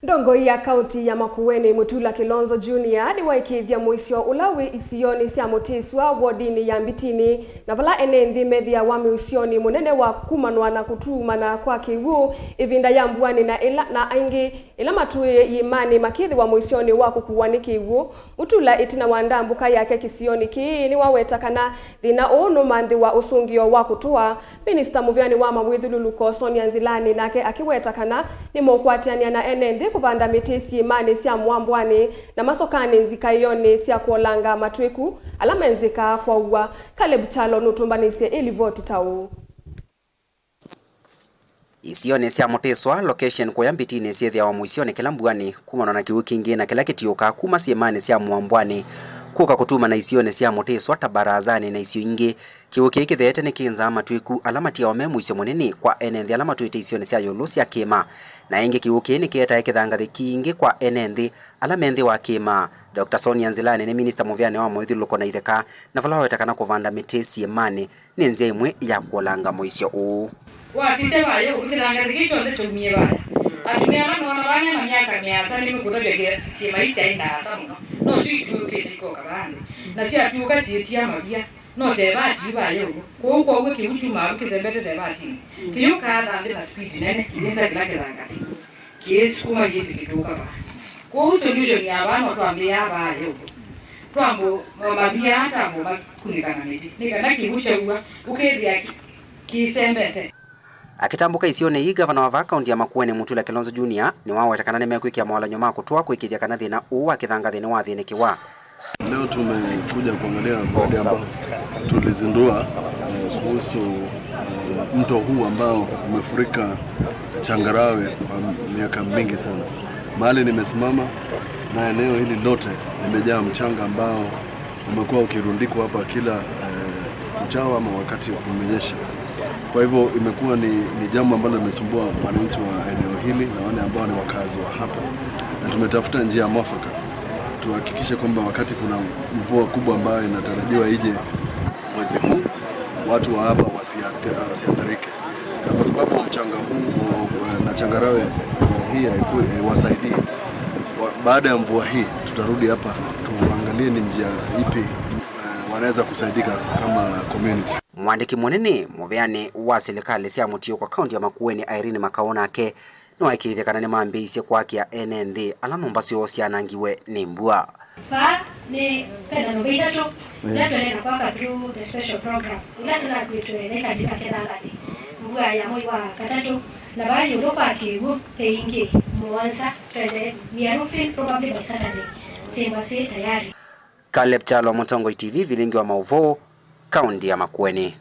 Ndongo ya kaunti ya Makueni Mutula Kilonzo Junior niwaikiithya muisyo ulawi isioni sia Mutiswa wardini ya Mbitini na vala enenthi methiawa miisyoni munene wa kumanwa na kuutuumana kwa kiwu ivinda ya mbuani na ingi ila matuite iiamani makithiwa muisyoni wa kukuwa ni kiwu Mutula itina wa ndambuka yake kisioni ni wawetakana thina unu manthi wa usungio wa kutua Minister muvyani wa mawithululuko Sonia Nzilani nake akiwetakana ni mokwatiania na enenthi kuvanda miti iiamani sia mbuani na masokani nzikaioni sia kuolanga matuiku alamenzika kwa uwa kale buchalo nutumbanisye ili voti tau isioni sia Mutiswa location kwa Mbitini methiawa muisyoni kila mbuani kumanwa na kiwu kingi na kila kitioka kuma iiamani sia mbuani kuutuumana isioni sia Mutiswa tabarazani na isyo ingi kiwu kithete ni kinza matuiku alamatia ome muisyo munene kwa enenthi alamatuite isioni sia yulu sia kima na ingi kiwu ni kieta kithangathi kingi kwa enenthi alamenthi wa kima. Dr. Sonia Nzilani ni minister muvyani wa mawithululuko na itheka na vala wetakana kuvanda miti iiamani ni nzia imwe ya kuolanga muisyo uu wa sise bayo ukithangathi kichonde chumie baya atumia na bana na miaka miasa ni mukutobya kie maisha ina asa muno no switu ukitiko kabande na sia atuka sietia mabia no tebati bayo ko wiki uchuma ukisembete tebati kiyuka na na speed nene kinza kila thangati kiesi kuma yidi kituka ba ko solution ya bana twambia bayo twambo mabia hata mo kunikana niti nikana kibucha uwa ukethia kisembete. Akitambuka isioni Ngavana wa kaunti ya Makueni Mutula Kilonzo Junior ni wao watakana nemekwikia mawala nyoma kutoa kuikithya kana thina uu akithanga thina wa thinikiwa. Leo tumekuja kuangalia mradi ambao tulizindua kuhusu mto huu ambao umefurika changarawe kwa miaka mingi sana. Mahali nimesimama na eneo hili lote limejaa mchanga ambao umekuwa ukirundikwa hapa kila uchao ama wakati kumenyesha. Kwa hivyo imekuwa ni jambo ambalo limesumbua wananchi wa eneo hili na wale ambao ni wakazi wa hapa, na tumetafuta njia mwafaka tuhakikishe kwamba wakati kuna mvua kubwa ambayo inatarajiwa ije mwezi huu watu wa hapa wasiathirike, na kwa sababu mchanga huu na changarawe hii wasaidie. Baada ya mvua hii tutarudi hapa tuangalie ni njia ipi wanaweza kusaidika kama community. Mwandiki munene muvyani wa serikali sia mutio kwa kaunti ya Makueni nake niwaikiithya kana ni mambiisye kwakia enenthi ala numba syo cianangiwe ni mbua ba ni pena no bitatu na tunaenda kwa through the special program lazima kuitweleka dikakethangati mbua ya moi wa katatu na bayo ndopa kiwu peingi mwanza twende ni arufin probably by Saturday sema tayari. Kale buchalo Mutongo TV vilingi wa mauvo kaunti ya Makueni.